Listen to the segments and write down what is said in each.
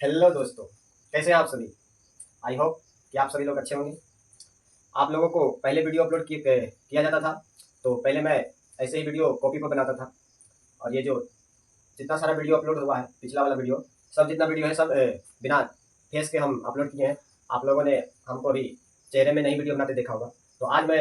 Hello दोस्तों, कैसे हैं आप सभी। आई होप कि आप सभी लोग अच्छे होंगे। आप लोगों को पहले वीडियो अपलोड किया जाता था, तो पहले मैं ऐसे ही वीडियो कॉपी पर बनाता था। और ये जो जितना सारा वीडियो अपलोड हुआ है, पिछला वाला वीडियो, सब जितना वीडियो है सब बिना फेस के हम अपलोड किए हैं। आप लोगों ने हमको अभी चेहरे में नहीं वीडियो बनाते देखा होगा, तो आज मैं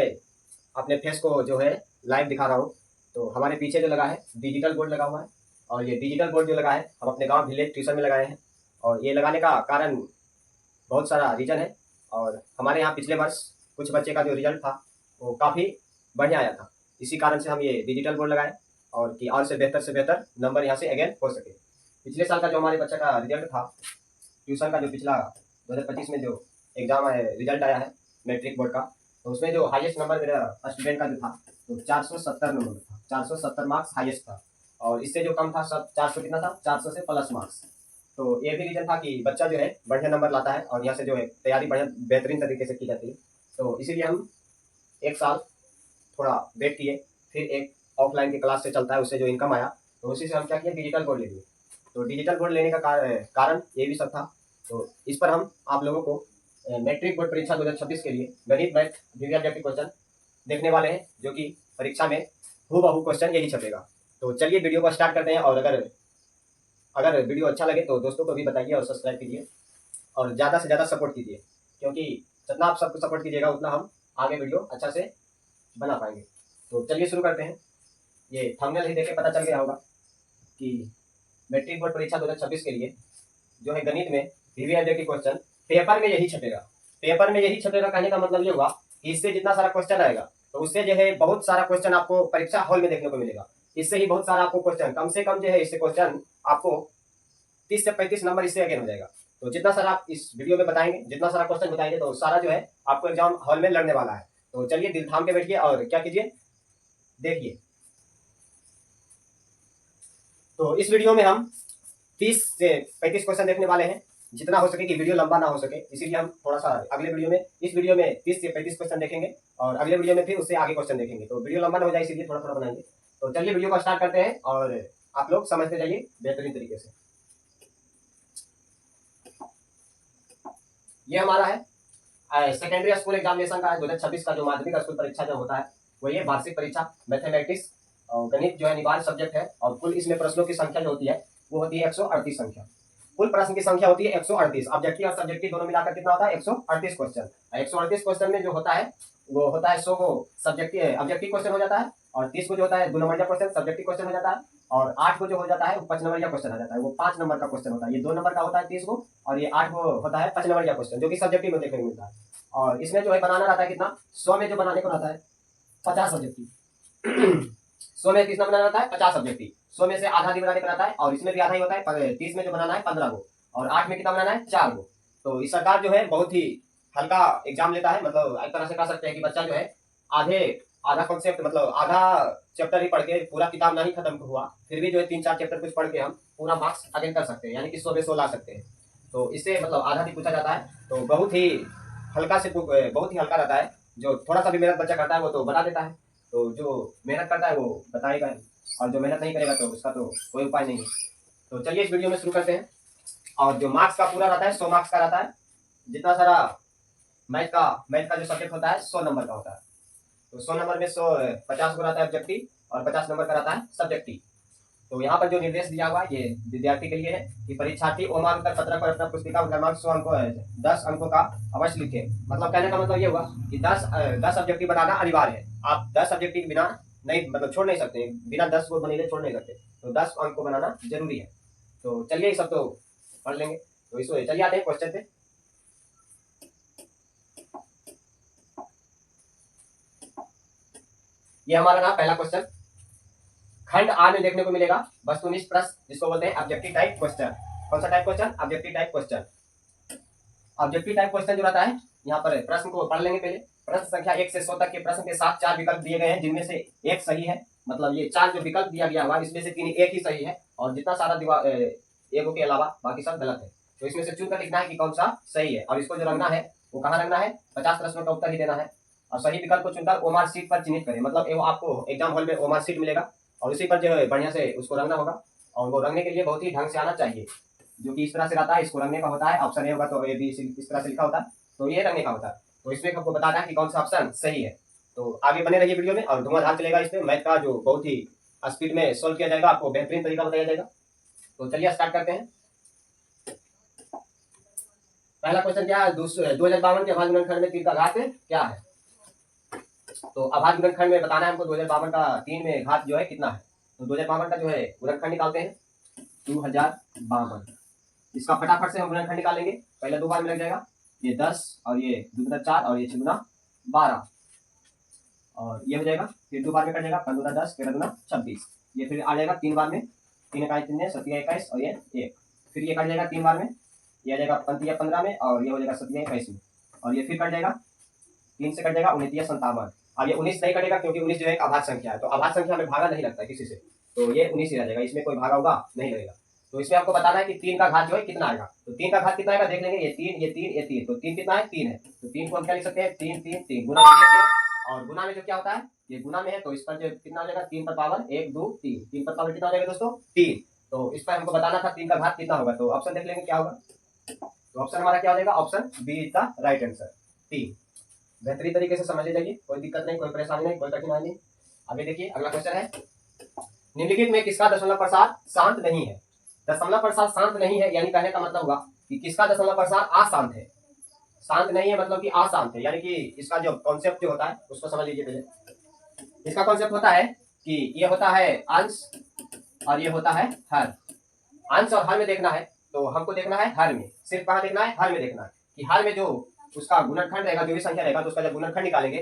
अपने फेस को जो है लाइव दिखा रहा हूँ। तो हमारे पीछे जो लगा है डिजिटल बोर्ड लगा हुआ है, और ये डिजिटल बोर्ड जो लगा है हम अपने गाँव विलेज ट्यूशन में लगाए हैं। और ये लगाने का कारण बहुत सारा रीज़न है। और हमारे यहाँ पिछले वर्ष कुछ बच्चे का जो रिजल्ट था वो काफ़ी बढ़िया आया था। इसी कारण से हम ये डिजिटल बोर्ड लगाए, और कि और से बेहतर नंबर यहाँ से अगेन हो सके। पिछले साल का जो हमारे बच्चे का रिजल्ट था ट्यूशन का, जो पिछला 2025 में जो एग्ज़ाम है रिजल्ट आया है मैट्रिक बोर्ड का, तो उसमें जो हाईएस्ट नंबर मेरा स्टूडेंट का जो था तो 470 नंबर था। 470 मार्क्स हाईएस्ट था, और इससे जो कम था सब 400 कितना था, 400 से प्लस मार्क्स। तो ये भी रीज़न था कि बच्चा जो है बढ़िया नंबर लाता है, और यहाँ से जो है तैयारी बढ़िया बेहतरीन तरीके से की जाती है। तो इसीलिए हम एक साल थोड़ा वेट किए, फिर एक ऑफलाइन की क्लास से चलता है उससे जो इनकम आया, तो उसी से हम क्या किए, डिजिटल बोर्ड ले लिए। तो डिजिटल बोर्ड लेने का कारण ये भी सब था। तो इस पर हम आप लोगों को मैट्रिक बोर्ड परीक्षा 2026 के लिए गणित मैथ जीके क्वेश्चन देखने वाले हैं, जो कि परीक्षा में हूबहू क्वेश्चन यही छपेगा। तो चलिए वीडियो को स्टार्ट करते हैं। और अगर अगर वीडियो अच्छा लगे तो दोस्तों को भी बताइए और सब्सक्राइब कीजिए, और ज़्यादा से ज़्यादा सपोर्ट कीजिए, क्योंकि जितना आप सबको सपोर्ट कीजिएगा उतना हम आगे वीडियो अच्छा से बना पाएंगे। तो चलिए शुरू करते हैं। ये थंबनेल ही देख के पता चल गया होगा कि मैट्रिक बोर्ड परीक्षा 2026 के लिए जो है गणित में वीवीआईपी की क्वेश्चन पेपर में यही छपेगा। पेपर में यही छपेगा कहने का मतलब ये हुआ कि इससे जितना सारा क्वेश्चन आएगा तो उससे जो है बहुत सारा क्वेश्चन आपको परीक्षा हॉल में देखने को मिलेगा। इससे ही बहुत सारा आपको क्वेश्चन, कम से कम जो है इससे क्वेश्चन आपको 30 से 35 नंबर इससे अगेन हो जाएगा। तो जितना सारा आप इस वीडियो में बताएंगे, जितना सारा क्वेश्चन बताएंगे, तो सारा जो है आपको एग्जाम हॉल में लड़ने वाला है। तो चलिए दिल थाम के बैठिए और क्या कीजिए, देखिए। तो इस वीडियो में हम 30 से 35 क्वेश्चन देखने वाले हैं, जितना हो सके कि वीडियो लंबा ना हो सके, इसीलिए हम थोड़ा सा अगले वीडियो में, इस वीडियो में 30 से 35 क्वेश्चन देखेंगे, और अगले वीडियो में फिर उससे आगे क्वेश्चन देखेंगे। तो वीडियो लंबा ना हो जाए इसीलिए थोड़ा थोड़ा बनाएंगे। तो चलिए वीडियो को स्टार्ट करते हैं, और आप लोग समझते जाइए बेहतरीन तरीके से। ये हमारा है सेकेंडरी स्कूल एग्जामिनेशन का 2026 का जो माध्यमिक स्कूल परीक्षा जो होता है वो ये वार्षिक परीक्षा मैथमेटिक्स और गणित जो है अनिवार्य सब्जेक्ट है। और कुल इसमें प्रश्नों की संख्या जो होती है वो होती है 138 संख्या। कुल प्रश्न की संख्या होती है 138। ऑब्जेक्टिव और सब्जेक्टिव दोनों मिलाकर कितना होता है, 138 क्वेश्चन। 138 क्वेश्चन में जो होता है वो होता है 100 को सब्जेक्टिव ऑब्जेक्टिव क्वेश्चन हो जाता है, और 30 को जो होता है 2 नंबर का क्वेश्चन सब्जेक्टिव क्वेश्चन हो जाता है, और 8 को जो हो जाता है वो 5 नंबर का क्वेश्चन हो जाता है। वो 5 नंबर का क्वेश्चन होता है। ये 2 नंबर का होता है 30 को, और ये 8 को होता है 5 नंबर का क्वेश्चन, जो कि सब्जेक्टिव में देखने को मिलता है। और इसमें जो है बनाना रहता है कितना, 100 में जो बनाने को रहता है 50 ऑब्जेक्टिव। 100 में कितना बनाना रहता है, 50 ऑब्जेक्टिव। 100 में से आधा भी बनाने को रहता है, और इसमें भी आधा ही होता है। 30 में जो बनाना है 15 को, और 8 में कितना बनाना है, 4 को। तो इस सरकार जो है बहुत ही हल्का एग्जाम लेता है। मतलब एक तरह से कह सकते हैं कि बच्चा जो है आधे आधा कॉन्सेप्ट, मतलब आधा चैप्टर ही पढ़ के, पूरा किताब नहीं खत्म हुआ फिर भी जो है 3-4 चैप्टर कुछ पढ़ के हम पूरा मार्क्स अटेन कर सकते हैं, यानी कि 100 में 100 ला सकते हैं। तो इससे मतलब आधा भी पूछा जाता है। तो बहुत ही हल्का रहता है। जो थोड़ा सा भी मेहनत बच्चा करता है वो तो बता देता है। तो जो मेहनत करता है वो बताएगा, और जो मेहनत नहीं करेगा तो उसका तो कोई उपाय नहीं है। तो चलिए इस वीडियो में शुरू करते हैं। और जो मार्क्स का पूरा रहता है 100 मार्क्स का रहता है। जितना सारा मैथ का जो सब्जेक्ट होता है 100 नंबर का होता है। तो 100 नंबर में 50 को रहता है ऑब्जेक्टिव, और 50 नंबर का रहता है सब्जेक्टिव। तो यहाँ पर जो निर्देश दिया हुआ है ये विद्यार्थी के लिए है कि परीक्षार्थी ओमान उत्तर पत्रक पर अपना पुस्तिका क्रमांक 100 अंकों 10 अंकों का अवश्य लिखे। मतलब कहने का मतलब ये हुआ कि 10 ऑब्जेक्टिव बनाना अनिवार्य है। आप 10 ऑब्जेक्टिव के बिना नहीं, मतलब छोड़ नहीं सकते, बिना 10 को बने छोड़ नहीं सकते। तो 10 अंक को बनाना जरूरी है। तो चलिए ये सब तो पढ़ लेंगे। तो इसको चलिए आते हैं क्वेश्चन पे। ये हमारा ना पहला क्वेश्चन खंड आ में देखने को मिलेगा, वस्तुनिष्ठ प्रश्न जिसको बोलते हैं ऑब्जेक्टिव टाइप क्वेश्चन। कौन सा type question, objective type question. Objective type question जो रहता है, यहाँ पर प्रश्न को पढ़ लेंगे पहले। प्रश्न संख्या 1 से 100 तक के प्रश्न के साथ 4 विकल्प दिए गए हैं, जिनमें से एक सही है। मतलब ये 4 जो विकल्प दिया गया हुआ इसमें से एक ही सही है, और जितना सारा एक के अलावा बाकी सब गलत है। तो इसमें से चुनकर लिखना है कि कौन सा सही है, और इसको जो रंगना है वो कहाँ रंगना है, 50 प्रश्नों का उत्तर ही देना है। और सही विकल्प को चुनकर ओमार शीट पर चिन्हित करें। मतलब वो आपको एग्जाम हॉल में ओमार शीट मिलेगा, और उसी पर जो है बढ़िया से उसको रंगना होगा, और वो रंगने के लिए बहुत ही ढंग से आना चाहिए। जो कि इस तरह से रहता है, इसको रंगने का होता है। ऑप्शन ए होगा तो ए बी इस तरह से लिखा होता है, तो ये रंगने का होता है। तो इसमें हमको बताना है कि कौन सा ऑप्शन सही है। तो आगे बने रहिए वीडियो में और धुआंधार चलेगा। इसमें मैथ का जो बहुत ही स्पीड में सोल्व किया जाएगा, आपको बेहतरीन तरीका बताया जाएगा। तो चलिए स्टार्ट करते हैं। पहला क्वेश्चन क्या है, 2052 के अभाज्य गुणनखंड में 3 का घात क्या है। तो अभाज्य गुणनखंड में बताना है हमको 2052 का 3 में घात जो है कितना है। तो 2052 का जो है गुणनखंड निकालते हैं 2052। इसका फटाफट से हम गुणनखंड निकालेंगे। पहले 2 बार में लग जाएगा, ये 10 और ये 2 गुना 4 और ये 6 गुना 12 और ये हो जाएगा। फिर 2 बार में कट जाएगा, 15 गुना 10 13 गुना 26। ये फिर आ जाएगा 3 बार में, 3 इकाई 3 7 21 और ये 1। फिर ये कट जाएगा 3 बार में, ये आ जाएगा 35 15 में और ये हो जाएगा 7 21 में। और ये फिर कट जाएगा 3 से कट जाएगा 29 57। अब ये 19 नहीं कटेगा क्योंकि 19 जो है एक अभाज्य संख्या है, तो अभाज्य संख्या में भागा नहीं लगता है किसी से, तो ये 19 ही रह जाएगा, इसमें कोई भागा होगा नहीं लगेगा। तो इसमें आपको बताना है कि 3 का घात जो है कितना आएगा। तो 3 का घात कितना आएगा देख लेंगे, ये 3 ये 3 ये 3, तो 3 कितना है 3 है। तो 3 को हम क्या लिख सकते हैं 3 3 3 गुना लिख सकते हैं। और गुना में जो क्या होता है, ये गुना में है तो इस पर जो कितना हो जाएगा 3 पर पावर 1 2 3, 3 पर पावर कितना हो जाएगा दोस्तों 3। तो इस पर हमको बताना था 3 का घात कितना होगा। तो ऑप्शन देख लेंगे क्या होगा। तो ऑप्शन हमारा क्या हो जाएगा, option B is the right answer 3। बेहतरीन तरीके से समझ जाइए, कोई दिक्कत नहीं, कोई परेशानी नहीं, कोई कठिनाई नहीं। आगे देखिए अगला क्वेश्चन है, निम्नलिखित में किसका दशमलव प्रसार शांत नहीं है। दशमलव प्रसार शांत नहीं है यानी कहने का मतलब होगा कि किसका दशमलव प्रसार अशांत है। शांत नहीं है मतलब कि अशांत है, यानी कि इसका जो कॉन्सेप्ट जो होता है उसको समझ लीजिए। पहले इसका कॉन्सेप्ट होता है कि ये होता है अंश और ये होता है हर। अंश और हर में देखना है तो हमको देखना है हर में, सिर्फ कहाँ देखना है हर में देखना है कि हर में जो उसका गुणनखंड रहेगा, जो भी संख्या रहेगा तो उसका जब गुणनखंड निकालेंगे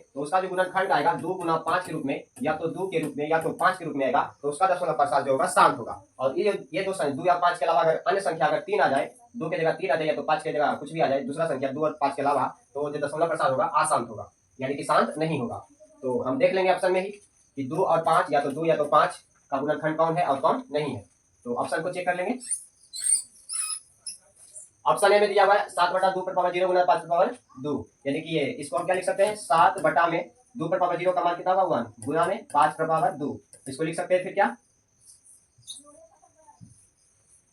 तो उसका जो गुणनखंड आएगा 2 गुना 5 के रूप में, या तो 2 के रूप में या तो 5 के रूप में आएगा, तो उसका दशमलव प्रसार जो होगा शांत होगा। और ये दो 2 या 5 के अलावा अगर अन्य संख्या अगर 3 आ जाए, 2 की जगह 3 आ जाए या तो 5 की जगह कुछ भी आ जाए दूसरा संख्या 2 और 5 के अलावा, तो जो दशमलव प्रसार होगा अशांत होगा, यानी कि शांत नहीं होगा। तो हम देख लेंगे ऑप्शन में ही कि 2 और 5 या तो 2 या तो 5 का गुणनखंड कौन है और कौन नहीं है। तो ऑप्शन को चेक कर लेंगे। ऑप्शन ए में दिया हुआ है 7 बटा 2 पर पावर 0 गुना 5 पर पावर 2, यानी कि ये इसको हम क्या लिख सकते हैं 7 बटा में 2 पर पावर 0 का मान कितना होगा 1 गुना में 5 पर पावर 2। इसको लिख सकते हैं फिर क्या,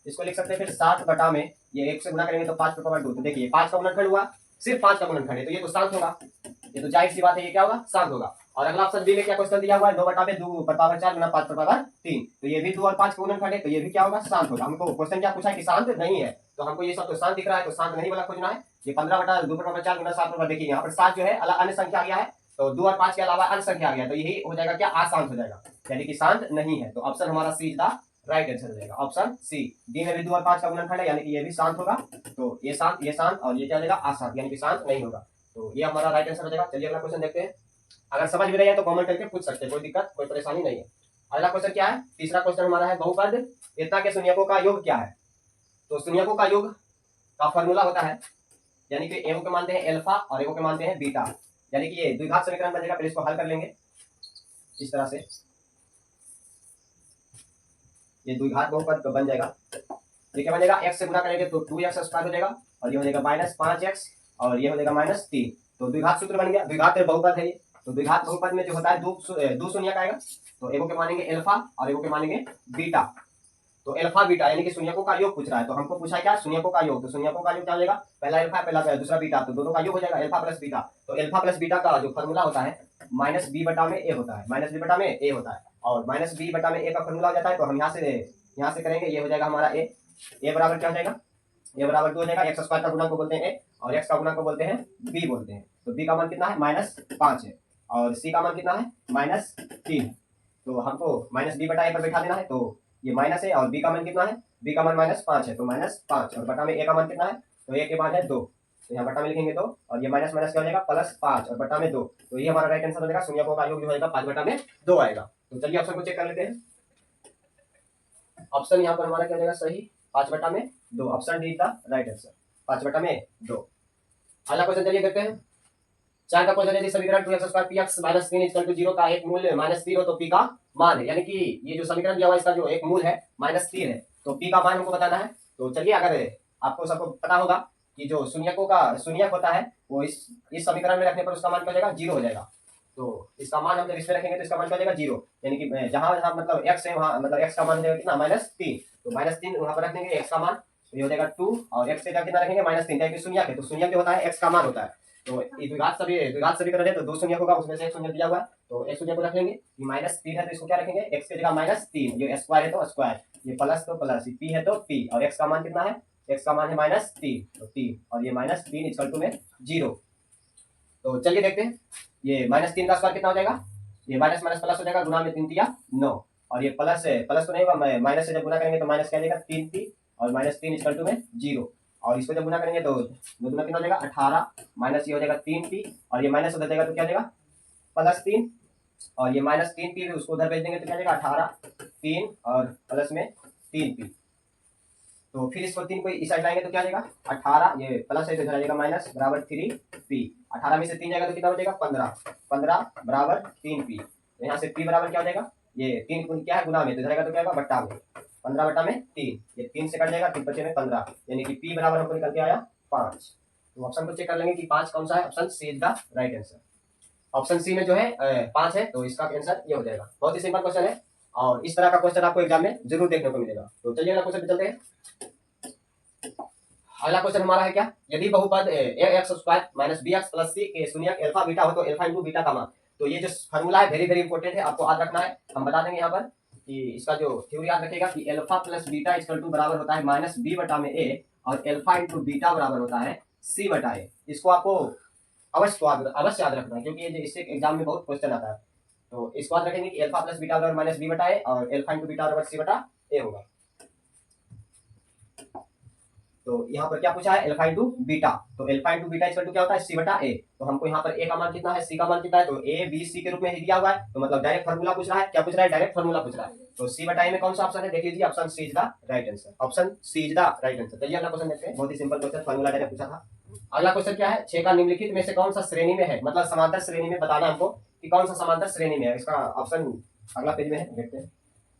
इसको लिख सकते हैं फिर 7 बटा में ये 1 से गुना करेंगे तो 5 पर पावर 2। तो देखिए 5 का गुणनखंड हुआ, सिर्फ 5 का गुणनखंड है तो ये तो शांत होगा, ये तो जाहिर सी बात है, ये क्या होगा शांत होगा। और अगला ऑप्शन बी में क्या क्वेश्चन दिया हुआ है 2 बटा में 2 पर पावर 4 गुना 5 पर पावर 3, तो ये भी 2 और 5 का गुणनखंड है तो ये भी क्या होगा शांत होगा। हमको क्वेश्चन क्या पूछा है कि शांत नहीं है, तो हमको ये सब तो शांत दिख रहा है तो शांत नहीं वाला खोजना है। ये 15 बटा 2 पर पावर 4 गुना 7 पर पावर, देखिए यहाँ पर 7 जो है अन्य संख्या आ गया है, तो 2 और 5 के अलावा अन्य संख्या आ गया, तो यही हो जाएगा क्या अशांत हो जाएगा, यानी कि शांत नहीं है। तो ऑप्शन हमारा सी इज द राइट आंसर हो जाएगा, ऑप्शन सी। डी में भी 2 और 5 का गुणनखंड है यानी कि ये भी शांत होगा, तो ये शांत और ये क्या हो जाएगा अशांत, यानी कि शांत नहीं होगा, तो ये हमारा राइट आंसर हो जाएगा। चलिए अगला क्वेश्चन देखते हैं। अगर समझ में नहीं है तो कमेंट करके पूछ सकते हैं, कोई दिक्कत कोई परेशानी नहीं है। अगला क्वेश्चन क्या है, तीसरा क्वेश्चन हमारा है बहुपद एकता के शून्यकों का योग क्या है। तो शून्यकों का योग का फॉर्मूला होता है, यानी कि एगो के मानते हैं अल्फा और एगो के मानते हैं बीटा, यानी कि ये द्विघात समीकरण बन जाएगा। पहले इसको हल कर लेंगे इस तरह से, ये द्विघात बहुपद बन जाएगा। ये क्या बनेगा, x से गुणा करेंगे तो 2x स्क्वायर हो जाएगा और ये हो जाएगा -5x और ये हो जाएगा -3, तो द्विघात सूत्र बन गया। द्विघात बहुपद है ये, तो द्विघात बहुपद में जो होता है दो शून्यक आएगा, तो एगो के मानेंगे अल्फा और एगो के मानेंगे बीटा। तो अल्फा बीटा यानी कि शून्यकों का योग पूछ रहा है, तो हमको पूछा क्या शून्यकों का योग, तो शून्यकों का योग क्या हो जाएगा, पहला अल्फा पहला दूसरा बीटा, तो दोनों का योग हो जाएगा अल्फा प्लस बीटा। तो अल्फा प्लस बीटा का जो फॉर्मूला होता है -b बटा में a होता है, -b बटा में a होता है, और -b बटा में a का फॉर्मूला हो जाता है। तो हम यहाँ से करेंगे, ये हो जाएगा हमारा a बराबर क्या हो जाएगा, a बराबर 2 हो जाएगा। x स्क्वायर का गुणा को बोलते हैं a और x का गुणा को बोलते हैं b बोलते हैं। तो b का मान कितना है -5 है और c का मान कितना है -3 है, तो हमको -b बटा a पर बैठा देना है, तो ये माइनस है और b का मान कितना है, b का मान -5 है तो -5 और बटा में a का मान कितना है, तो a के मान है 2, तो यहाँ बटा में लिखेंगे 2 और ये माइनस माइनस क्या हो जाएगा +5 और बटा में 2, तो ये हमारा राइट आंसर हो जाएगा। शून्यकों का योग जो होगा 5 बटा में 2 आएगा। तो चलिए ऑप्शन को चेक कर लेते हैं। ऑप्शन यहाँ पर हमारा क्या हो जाएगा सही, 5 बटा में 2, option D the right answer 5 बटा में 2। अगला क्वेश्चन चलिए देखते हैं। 4 का क्वेश्चन है, समीकरण 2x² px -3 0 का एक मूल्य -3 हो तो p का मान है, यानी कि ये जो समीकरण दिया हुआ है इसका जो एक मूल है -3 है, तो p का मान हमको बताना है। तो चलिए, अगर आपको सबको पता होगा कि जो शून्यक होता है वो इस समीकरण में रखने पर उसका मान क्या हो जाएगा 0 हो जाएगा। तो इसका मान हम जब इसमें रखेंगे तो इसका मान क्या हो जाएगा 0, यानी कि जहां जहां मतलब x है वहां मतलब x का मान हो जाएगा कितना -3, तो -3 वहाँ पर रख देंगे x का मान, तो ये हो जाएगा 2 और x के जगह कितना रखेंगे -3, क्या कि शून्यक है, तो शून्यक जो होता है x का मान होता है। तो ये द्विघात सभी कर रहे हैं, तो 2 शून्यक होगा, उसमें से एक शून्य दिया हुआ है, तो एक शून्य को रख लेंगे। ये -3 है तो इसको क्या रखेंगे, x की जगह -3, ये स्क्वायर है तो स्क्वायर, ये प्लस तो प्लस, p है तो p, और x का मान कितना है, x का मान है -3, तो 3 और ये -3 इक्वल टू में 0। तो चलिए देखते हैं, ये -3 का स्क्वायर कितना हो जाएगा, ये माइनस माइनस प्लस हो जाएगा, गुना में 3 दिया 9, और ये प्लस है, प्लस तो नहीं होगा, माइनस से जब गुना करेंगे तो माइनस क्या जाएगा 3 और -3 इक्वल टू में 0, और इसको जब गुना करेंगे तो गुना कितना हो जाएगा 18, माइनस ये हो जाएगा 3p, और ये माइनस उधर जाएगा तो क्या जाएगा +3, और ये -3p भी उसको उधर भेज देंगे तो क्या जाएगा 18, 3 और प्लस में 3p, तो फिर इसको 3 को इस साइड लाएंगे तो क्या जाएगा 18, ये प्लस है तो इधर आ जाएगा माइनस बराबर 3p, 18 में से 3 जाएगा तो कितना हो जाएगा 15 बराबर 3p, तो यहाँ से p बराबर क्या हो जाएगा, ये 3 क्या है गुना में, तो इधर आएगा तो क्या होगा बट्टा में, 15 बट्टा में 3, ये 3 से कट जाएगा, 3 बचे में 15, यानी कि p बराबर हमको निकल के आया 5। तो ऑप्शन को चेक कर लेंगे कि 5 कौन सा है, option C is the right answer. Option C में जो है 5 है, तो इसका आंसर ये हो जाएगा। बहुत ही सिंपल क्वेश्चन है, और इस तरह का क्वेश्चन आपको एग्जाम में जरूर देखने को मिलेगा। तो चलिए अगला क्वेश्चन पे चलते हैं। अगला क्वेश्चन हमारा है क्या, यदि बहुपद ax² - bx + c के शून्यक अल्फा बीटा हो तो अल्फा इंटू बीटा का मान। तो ये जो फॉर्मूला है वेरी वेरी इंपॉर्टेंट है, आपको याद रखना है। हम बता देंगे यहाँ पर कि इसका जो थ्योरी याद रखेगा कि alpha plus beta equal to बराबर होता है -b/a, और अल्फा इंटू बीटा बराबर होता है c/a। इसको आपको अवश्य याद रखना है, क्योंकि ये इससे एग्जाम में बहुत क्वेश्चन आता है। तो इसको याद रखेंगे कि अल्फा प्लस बीटा बराबर -b/a और अल्फा इंटू बीटा बराबर c/a होगा। तो यहाँ पर क्या पूछा है, अल्फा इंटू बीटा, तो alpha into beta equal to क्या होता है c/a। तो हमको यहाँ पर a का मान कितना है, c का मान कितना है, तो a b c के रूप में ही दिया हुआ है, तो मतलब डायरेक्ट फार्मूला पूछ रहा है, क्या पूछ रहा है, डायरेक्ट फार्मूला पूछ रहा है। तो c/a में कौन सा ऑप्शन है, देख लीजिए, option C is the right answer, option C is the right answer. चलिए अगला क्वेश्चन देखते हैं, बहुत ही सिंपल क्वेश्चन, फार्मूला डायरेक्ट पूछा था। अगला क्वेश्चन क्या है, 6 का निम्नलिखित में से कौन सा श्रेणी में है, मतलब समांतर श्रेणी में बताना हमको कि कौन सा समांतर श्रेणी में है। इसका ऑप्शन अगला पेज में है, देखते हैं।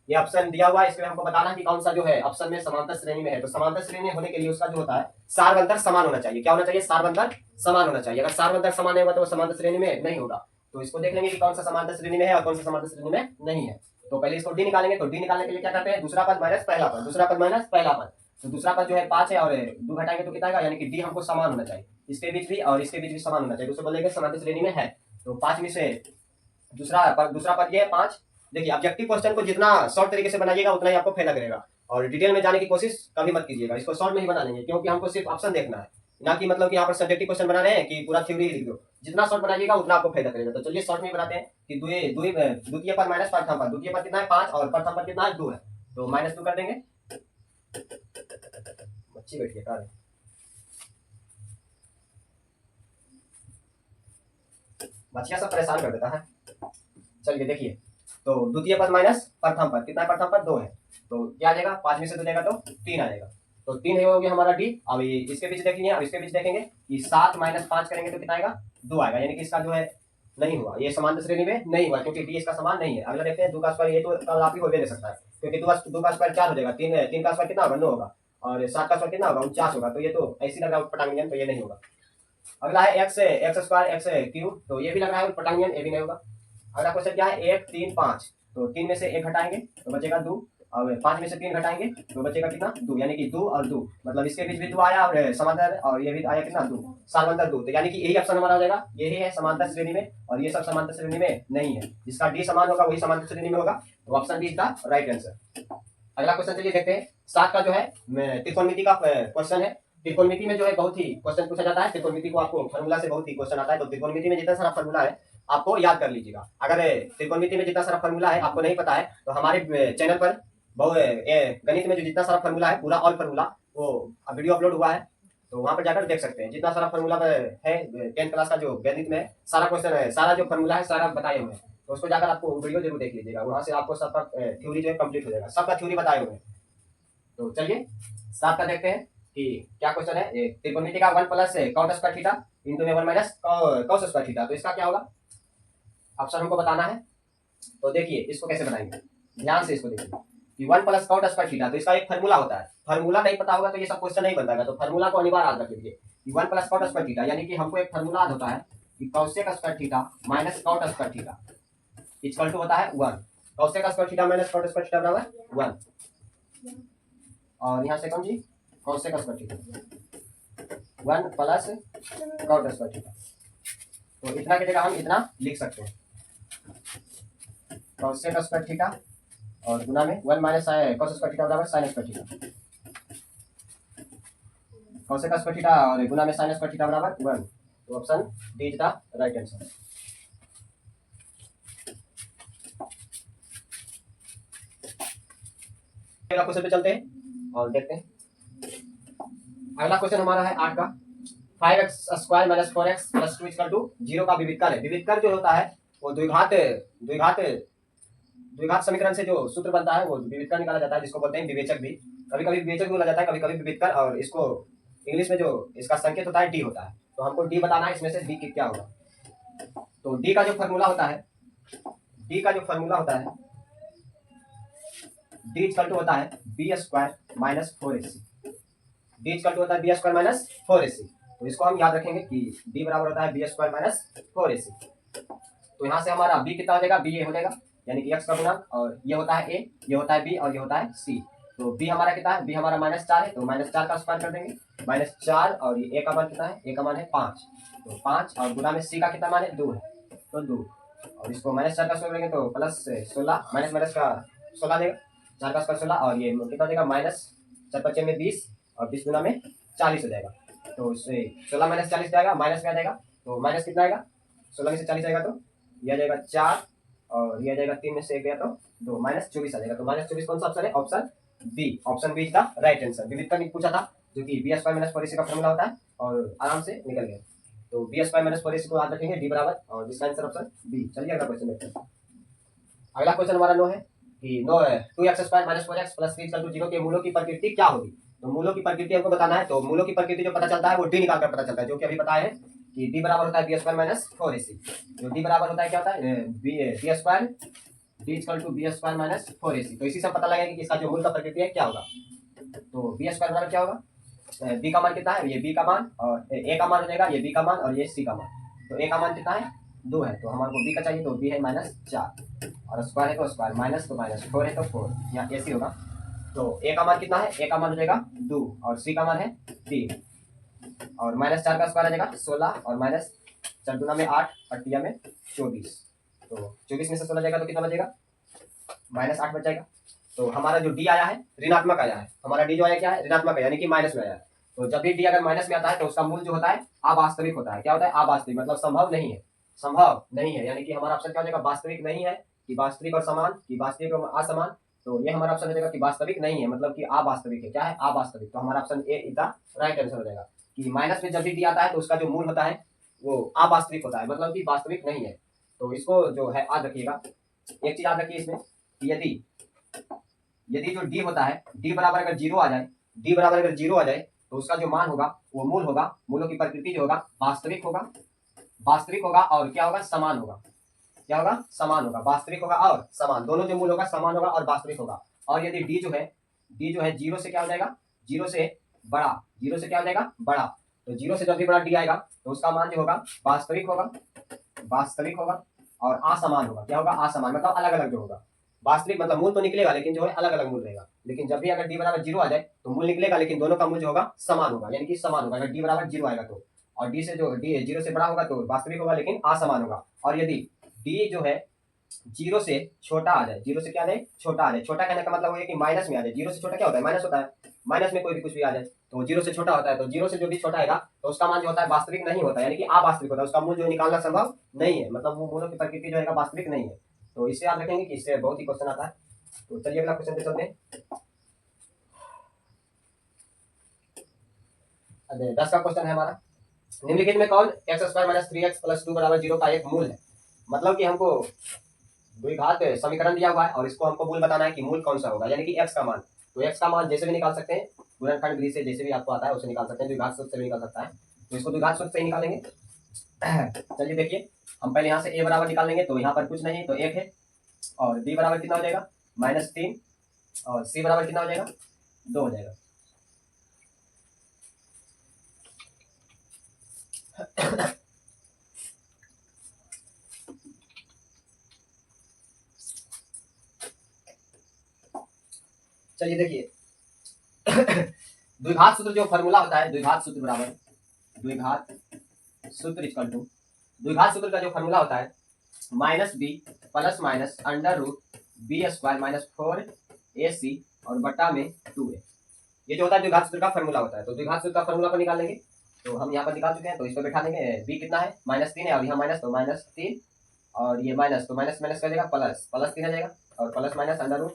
ये ऑप्शन दिया हुआ है, इसमें हमको बताना है कि कौन सा जो है ऑप्शन में समांतर श्रेणी में है। तो समांतर श्रेणी होने के लिए उसका जो होता है सारबंधक समान होना चाहिए। क्या होना चाहिए, सारबंधक समान होना चाहिए। अगर सारबंधक समान नहीं होगा तो वो समांतर श्रेणी में नहीं होगा। तो इसको देख लेंगे कि कौन सा समांतर श्रेणी में है और कौन सा समांतर श्रेणी में नहीं है। तो पहले इसको डी निकालेंगे, तो डी निकालने के लिए क्या करते हैं, दूसरा पद माइनस पहला पद, दूसरा पद माइनस पहला पद। तो दूसरा पद जो है 5 है, और 2 घटाएंगे तो कितना आएगा, यानी कि डी हमको समान होना चाहिए, इसके बीच भी और इसके बीच भी समान होना चाहिए, तो बोलेंगे समांतर श्रेणी में है। तो 5 में से दूसरा पद ये है 5। देखिए ऑब्जेक्टिव क्वेश्चन को जितना शॉर्ट तरीके से बनाइएगा उतना ही आपको फेल लगेगा, और डिटेल में जाने की कोशिश कभी मत कीजिएगा। इसको शॉर्ट में ही बना लेंगे, क्योंकि हमको सिर्फ ऑप्शन देखना है, ना कि मतलब कि यहाँ पर सब्जेक्टिव क्वेश्चन बना रहे हैं कि पूरा थ्योरी लिख दो। जितना शॉर्ट बनाइएगा उतना आपको फायदा करेगा। तो चलिए शॉर्ट में बनाते हैं कि द्वितीय पद माइनस प्रथम पद, द्वितीय पद कितना है 5 और प्रथम पद कितना है 2 है, तो -2 कर देंगे। अच्छी बैठिए कार, बच्चियां सब परेशान कर देता है। चलिए देखिए, तो द्वितीय पद माइनस प्रथम पद कितना है, प्रथम पद 2 है, तो क्या आ जाएगा, 5 में से 2 जाएगा तो 3 आ जाएगा, तो 3 हो गया हमारा डी। अब इसके बीच देखेंगे, अब इसके बीच देखेंगे कि 7 - 5 करेंगे तो कितना आएगा, 2 आएगा, यानी कि इसका जो है नहीं हुआ, ये समांतर श्रेणी में नहीं हुआ, क्योंकि डी इसका समान नहीं है। अगला देखते हैं 2 का स्क्वायर, ये तो कदापि हो भी नहीं सकता है, क्योंकि 2 का स्क्वायर 4 हो जाएगा, 3 का स्क्वायर कितना होगा 9 होगा, और 7 का स्क्वायर कितना होगा 49 होगा, तो ये तो ऐसी लग रहा है पटांगियन, तो ये नहीं होगा। अगला है x²x³ तो ये भी लग रहा है पटांगियन, ये भी नहीं होगा। अगला क्वेश्चन क्या है 1 3 5, तो 3 में से 1 घटाएंगे तो बचेगा 2, और 5 में से 3 घटाएंगे तो बचेगा कितना 2, यानी कि 2 और 2, मतलब इसके बीच भी 2 आया, और समांतर, और ये भी आया कितना 2, सारबंधक 2, तो यानी कि यही ऑप्शन हमारा हो जाएगा, यही है समांतर श्रेणी में, और ये सब समांतर श्रेणी में नहीं है। जिसका डी समान होगा वही समांतर श्रेणी में होगा, तो option D is the right answer. अगला क्वेश्चन चलिए देखते हैं, 7 का जो है त्रिकोणमिति का क्वेश्चन है। त्रिकोणमिति में जो है बहुत ही क्वेश्चन पूछा जाता है, त्रिकोणमिति को आपको फार्मूला से बहुत ही क्वेश्चन आता है, तो त्रिकोणमिति में जितना सारा फार्मूला है आपको याद कर लीजिएगा। अगर त्रिकोणमिति में जितना सारा फार्मूला है आपको नहीं पता है, तो हमारे चैनल पर गणित में जो जितना सारा फार्मूला है पूरा ऑल फार्मूला वो वीडियो अपलोड हुआ है, तो वहां पर जाकर देख सकते हैं। जितना सारा फार्मूला है 10th क्लास का जो गणित में सारा क्वेश्चन है, सारा जो फार्मूला है सारा बताए हुए हैं, तो उसको जाकर आपको वीडियो जरूर देख लीजिएगा, वहां से आपको सबका थ्योरी जो है कंप्लीट हो जाएगा, सबका थ्योरी बताए हुए हैं। तो चलिए 7 का देखते हैं कि क्या क्वेश्चन है। त्रिकोणमिति का 1 + cot स्क्वायर थीटा इंटू में 1 - cos स्क्वायर थीटा, तो इसका क्या होगा, ऑप्शन हमको बताना है। तो देखिए इसको कैसे बनाएंगे, ध्यान से इसको देखिए कि 1 + cot स्क्वायर थीटा, तो इसका एक फार्मूला होता है, फार्मूला नहीं पता होगा तो ये सब क्वेश्चन नहीं बन पाएगा, तो फार्मूला को अनिवार्य याद रख लीजिए कि 1 + cot स्क्वायर थीटा, यानी कि हमको एक फार्मूला याद होता है कि cosec square theta minus cot square theta equal to होता है 1, cosec square theta minus cot square theta बराबर 1। और यहाँ से कौन जी cosec square theta 1 plus cot square theta. तो इतना की जगह हम इतना लिख सकते हैं कॉसेक स्क्वायर थीटा और गुना में 1 माइनस कॉस स्क्वायर थीटा बराबर sine square theta. Cosec square theta और गुना में साइन स्क्वायर थीटा बराबर 1। तो option D is the right answer. अगला क्वेश्चन पे चलते हैं और देखते हैं। अगला क्वेश्चन हमारा है 8 का 5x square minus 4x plus 2 equal to 0 का विविधकर है। विविधकर जो होता है वो द्विघात समीकरण से जो सूत्र बनता है वो विविधकर निकाला जाता है, जिसको बोलते हैं विवेचक भी। कभी कभी विवेचक बोला जाता है, कभी कभी विविधकर, और इसको इंग्लिश में जो इसका संकेत होता है डी होता है। तो हमको डी बताना है इसमें से डी क्या होगा। तो डी का जो फॉर्मूला होता है डी इक्वल टू होता है B square minus 4ac। D equal to होता है बी स्क्वायर माइनस 4ac। तो इसको हम याद रखेंगे कि डी बराबर होता है बी स्क्वायर माइनस 4ac। तो यहाँ से हमारा बी कितना हो जाएगा, बी ए हो जाएगा, यानी कि एक्स का गुणा, और ये होता है ए, ये होता है बी, और ये होता है सी। तो बी हमारा कितना है, बी हमारा -4 है, तो -4 का स्क्वायर कर देंगे, -4, और ये ए का मान कितना है, ए का मान है 5, तो 5, और गुणा में सी का कितना मान है 2 है, तो 2, और इसको -4 का स्क्वायर करेंगे तो +16, माइनस का 16 देगा, 4 का स्क्वायर 16, और ये कितना देगा -4 × 5 में 20, और 20 गुना में 40 हो जाएगा। तो उससे 16 - 40 जाएगा, माइनस में आ जाएगा, तो माइनस कितना आएगा, 16 में से 40 आएगा तो यह आ जाएगा 4, और यह आ जाएगा 3 में से 1 गया तो 2, -24 आ जाएगा। तो -24 कौन सा ऑप्शन है, option B. Option B is the right answer. विविधता नहीं पूछा था, जो कि बी स्क्वायर माइनस 4ac का फॉर्मूला होता है, और आराम से निकल गया। तो बी स्क्वायर माइनस 4ac को याद रखेंगे, डी बराबर, और जिसका आंसर ऑप्शन बी। चलिए अगला क्वेश्चन देखते हैं। अगला क्वेश्चन हमारा 9 है कि 2x square minus 4x plus 3 equal to 0 के मूलों की प्रकृति क्या होगी। तो मूलों की प्रकृति हमको बताना है। तो मूलों की प्रकृति जो पता चलता है वो डी निकाल कर पता चलता है, जो कि अभी बताया है कि डी बराबर होता है बी स्क्वायर माइनस 4ac। जो डी बराबर होता है क्या होता है, B square, D equal to B square minus 4ac। तो इसी से पता लगेगा कि इसका जो मूल का प्रकृति है क्या होगा। तो बी स्क्वायर बराबर क्या होगा, बी का मान कितना है, ये बी का मान, और ए का मान हो जाएगा, ये बी का मान, और ये सी का मान। तो ए का मान कितना है, 2 है, तो हमारे को बी का चाहिए, तो बी है -4, और स्क्वायर है तो स्क्वायर, माइनस तो माइनस, 4 है तो 4, यहाँ ए सी होगा। तो ए का मान कितना है, ए का मान हो जाएगा 2, और सी का मान है 3, और -4 का स्क्वायर आ जाएगा 16, और -4 गुना में 8, 8 में 24। तो 24 में से 16 जाएगा तो कितना बचेगा, -8 बच जाएगा। तो हमारा जो डी आया है ऋणात्मक आया है, हमारा डी जो आया क्या है, ऋणात्मक है, यानी कि माइनस में आया है। तो जब भी डी अगर माइनस में आता है तो उसका मूल जो होता है अवास्तविक होता है। क्या होता है, अवास्तविक, मतलब संभव नहीं है, संभव नहीं है, यानी कि हमारा ऑप्शन क्या हो जाएगा, वास्तविक नहीं है, कि वास्तविक और समान, कि वास्तविक और असमान। तो ये हमारा ऑप्शन हो जाएगा कि वास्तविक नहीं है, मतलब कि अवास्तविक है। क्या है, अवास्तविक। तो हमारा option A is the right answer हो जाएगा, कि माइनस में जब भी डी आता है तो उसका जो मूल होता है वो अवास्तविक होता है, मतलब कि वास्तविक नहीं है। तो इसको जो है याद रखिएगा। एक चीज याद रखिए इसमें, कि यदि जो डी होता है, डी बराबर अगर 0 आ जाए, डी बराबर अगर 0 आ जाए, तो उसका जो मान होगा वो मूल होगा, मूलों की प्रकृति जो होगा वास्तविक होगा, वास्तविक होगा, और क्या होगा, समान होगा। क्या होगा, समान होगा, वास्तविक होगा और समान, दोनों जो मूल होगा समान होगा और वास्तविक होगा। और यदि डी जो है 0 से क्या हो जाएगा, 0 से बड़ा, 0 से क्या हो जाएगा, बड़ा। तो 0 से जब भी बड़ा डी आएगा तो उसका मान जो होगा वास्तविक होगा, वास्तविक होगा, और असमान होगा। क्या होगा, असमान, मतलब अलग अलग जो होगा। वास्तविक मतलब मूल तो निकलेगा, लेकिन जो है अलग अलग मूल रहेगा। लेकिन जब भी अगर डी बराबर 0 आ जाए तो मूल निकलेगा, लेकिन दोनों का मूल जो होगा समान होगा, यानी कि समान होगा। अगर डी बराबर 0 आएगा तो, और डी से जो डी 0 से बड़ा होगा तो वास्तविक होगा, लेकिन असमान होगा। और यदि डी जो है 0 से छोटा आ जाए, 0 से क्या आ जाए, छोटा आ जाए। छोटा कहने का मतलब वो है कि माइनस में आ जाए। 0 से छोटा क्या होता है, माइनस होता है, माइनस में कोई भी कुछ भी आ जाए तो 0 से छोटा होता है। तो 0 से जो भी छोटा आएगा तो उसका मान जो होता है वास्तविक नहीं होता, यानी कि अवास्तविक होता है। उसका मूल जो निकालना संभव नहीं है, मतलब वो मूलों की प्रकृति जो है वास्तविक नहीं है। तो इससे याद रखेंगे कि इससे बहुत ही क्वेश्चन आता है। तो चलिए अगला क्वेश्चन पे चलते हैं। 10 का क्वेश्चन है हमारा। निम्नलिखित में कौन x² - 3x + 2 = 0 का एक मूल है। मतलब कि हमको द्विघात समीकरण दिया हुआ है और इसको हमको मूल बताना है कि मूल कौन सा होगा, यानी कि x का मान। तो x का मान जैसे भी निकाल सकते हैं, गुणनखंड विधि से जैसे भी आपको आता है उसे निकाल सकते हैं, द्विघात सूत्र से भी निकाल सकता है। तो इसको द्विघात सूत्र से ही निकालेंगे। चलिए देखिए, हम पहले यहाँ से a बराबर निकाल लेंगे, तो यहाँ पर कुछ नहीं तो 1 है, और b बराबर कितना हो जाएगा, -3, और c बराबर कितना हो जाएगा, 2 हो जाएगा। चलिए देखिए, द्विघात सूत्र जो फॉर्मूला होता है, द्विघात सूत्र बराबर द्विघात सूत्र इक्वल टू, द्विघात सूत्र का जो फॉर्मूला होता है minus B plus minus under root B square minus 4ac और बटा में 2a। ये जो होता है द्विघात सूत्र का फॉर्मूला होता है। तो द्विघात सूत्र का फॉर्मूला पर निकाल लेंगे। तो हम यहाँ पर निकाल चुके हैं, तो इस पर बैठा देंगे। बी कितना है -3 है, और यहाँ माइनस तो -3 और ये माइनस तो माइनस माइनस कर देगा प्लस, प्लस 3 आ जाएगा और plus minus under root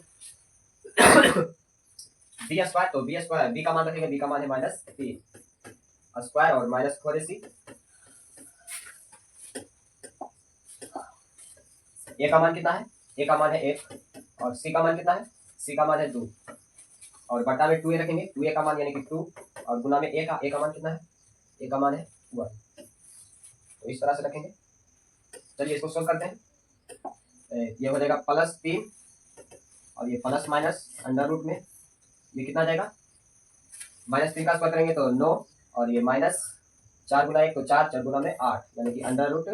B square, तो बी स्क्वायर बी का मान रखेंगे, बी का मान है -3 स्क्वायर और माइनस 4ac। ए का मान कितना है, ए का मान है 1 और सी का मान कितना है, सी का मान है 2 और बटा में 2a रखेंगे, 2a का मान यानी कि 2 और गुना में ए का मान कितना है, ए का मान है 1। तो इस तरह से रखेंगे। चलिए इसको सोल्व करते हैं। ये हो जाएगा +3 और ये प्लस माइनस अंडर रूट में ये कितना आ जाएगा, -3 का स्क्वायर करेंगे तो 9 और ये माइनस 4 गुना 1 तो 4, 4 गुना में 8 यानी कि अंडर रूट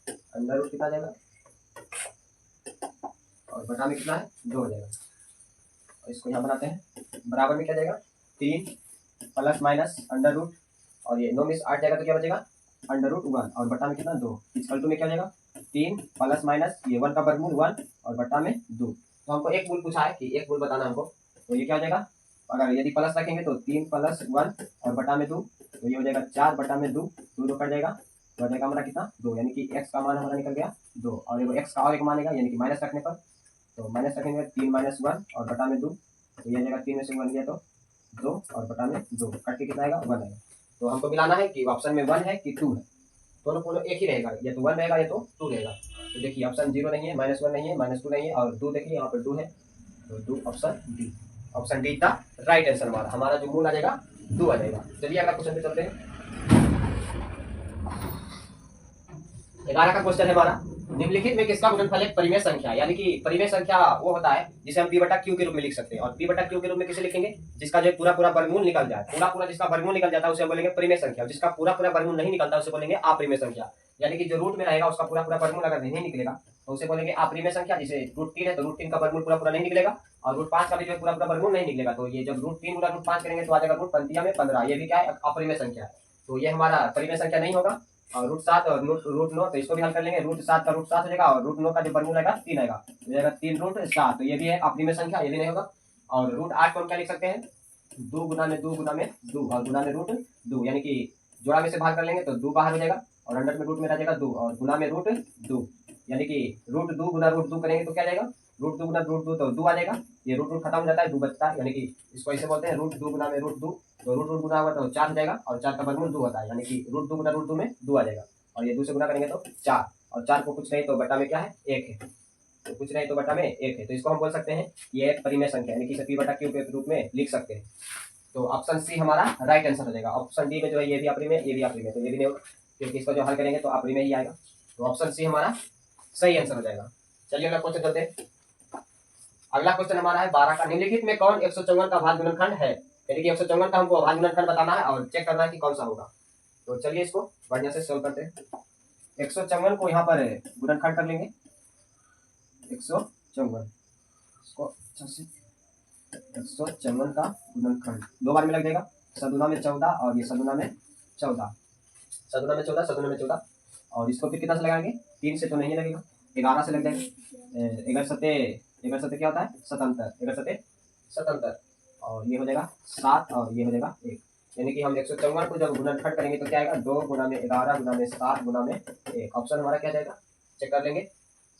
कितना आ जाएगा और बटा में कितना है 2 हो जाएगा। और इसको यहाँ बनाते हैं, बराबर में क्या जाएगा 3 प्लस माइनस अंडर रूट और ये 9 में से 8 जाएगा तो क्या बचेगा अंडर रूट 1 और बटा में कितना 2 इक्वल टू में क्या हो जाएगा 3 प्लस माइनस ये 1 का वर्गमूल 1 और बटा में 2। तो हमको एक मूल पूछा है कि एक मूल बताना हमको, तो ये क्या हो जाएगा, अगर यदि प्लस रखेंगे तो 3 प्लस 1 और बटा में 2 तो ये हो जाएगा 4 बटा में 2, 2 कट जाएगा तो आ जाएगा हमारा कितना 2, यानी कि x का मान हमारा निकल गया 2 और ये x का और एक मानेगा यानी कि माइनस रखने पर, तो माइनस रखेंगे 3 माइनस 1 और बटा में 2 तो ये आ जाएगा 3 में से 1 गया तो 2 और बटा में 2 कट के कितना आएगा 1 आएगा। तो हमको मिलाना है कि ऑप्शन में 1 है कि 2 है, दोनों एक ही रहेगा, या तो 1 रहेगा या तो 2 रहेगा। तो देखिए ऑप्शन 0 नहीं है, -1 नहीं है, -2 नहीं है और 2 देखिए यहाँ पर 2 है, तो 2 ऑप्शन डी का राइट आंसर हमारा जो मूल आ जाएगा 2 आ जाएगा। चलिए अगला क्वेश्चन पे चलते हैं। 11 का क्वेश्चन है हमारा, निम्नलिखित में किसका गुणनफल एक परिमेय संख्या, यानी कि परिमेय संख्या वो होता है जिसे हम p/q के रूप में लिख सकते हैं। और p/q के रूप में किसे लिखेंगे, जिसका जो पूरा वर्गमूल निकल जाए, पूरा जिसका वर्गमूल निकल जाता है उसे बोलेंगे परिमेय संख्या, जिसका पूरा वर्गमूल नहीं निकलता उसे बोलेंगे अपरिमेय संख्या। यानी कि जो रूट में रहेगा उसका पूरा वर्गमूल अगर नहीं निकलेगा तो उसे बोलेंगे अपरिमेय संख्या। जैसे √3 है तो √3 का वर्गमूल पूरा नहीं निकलेगा और √5 का भी जो पूरा वर्गमूल नहीं निकलेगा, तो ये जब √3 गुना √5 करेंगे तो आ जाएगा √15 में 15, ये भी क्या है अपरिमेय संख्या है। तो ये हमारा परिमेय संख्या नहीं होगा। और √7 और √9 तो इसको भी हल कर लेंगे, √7 का √7 हो जाएगा और √9 का जो वर्गमूल आएगा 3 आएगा, हो जाएगा 3√7, तो ये भी है अपरिमेय संख्या, ये भी नहीं होगा। और √8 को हम क्या लिख सकते हैं, 2 गुना में 2 गुना में 2 और गुना में √2, यानी कि जोड़ा में से भाग कर लेंगे तो 2 बाहर हो जाएगा और अंडर में रूट में रह जाएगा 2 और गुना में √2, यानी कि √2 गुना √2 करेंगे तो क्या जाएगा √2 गुना √2 तो 2 आ जाएगा, ये रूट खत्म हो जाता है 2 बचता है, यानी कि इसको ऐसे बोलते हैं √2 गुना में √2, तो √2 गुना हुआ तो 4 हो जाएगा और 4 का वर्गमूल 2 होता है, यानी कि √2 गुना √2 में 2 आ जाएगा और ये 2 से गुना करेंगे तो 4 और 4 को कुछ नहीं तो बटा में क्या है 1 है, तो कुछ नहीं तो बटा में 1 है, तो इसको हम बोल सकते हैं ये एक परिमेय संख्या, यानी कि इसे p/q के रूप में लिख सकते हैं। तो ऑप्शन सी हमारा राइट आंसर हो जाएगा। ऑप्शन डी में जो है ये भी अपरिमेय, ये भी अपरिमेय, तो ये भी नहीं होगा क्योंकि इसको जो हल करेंगे तो अपरिमेय ही आएगा। तो ऑप्शन सी हमारा सही आंसर हो जाएगा। चलिए अगला क्वेश्चन चलते हैं। अगला क्वेश्चन हमारा है 12 का, निम्नलिखित में कौन 154 का अभाज्य गुणनखंड है, यानी कि 154 का हमको अभाज्य गुणनखंड बताना है और चेक करना है कि कौन सा होगा। तो चलिए इसको बढ़िया से सोल्व करते हैं। 154 को यहाँ पर गुणनखंड कर लेंगे, 154 इसको अच्छा से 154 का गुणनखंड 2 बार में लग जाएगा, सदुना में 14 और ये सदुना में 14, सदुना में 14, सदुना में 14 और इसको फिर कितना से लगाएंगे 3 से तो नहीं लगेगा, 11 से लग जाएगा। 11 सते क्या होता है 77, 11 सते 77 और ये हो जाएगा 7 और ये हो जाएगा 1, यानी कि हम 154 को जब गुणनखंड करेंगे तो क्या आएगा 2 गुना में 11 गुना में 7 गुना में 1। ऑप्शन हमारा क्या जाएगा चेक कर लेंगे,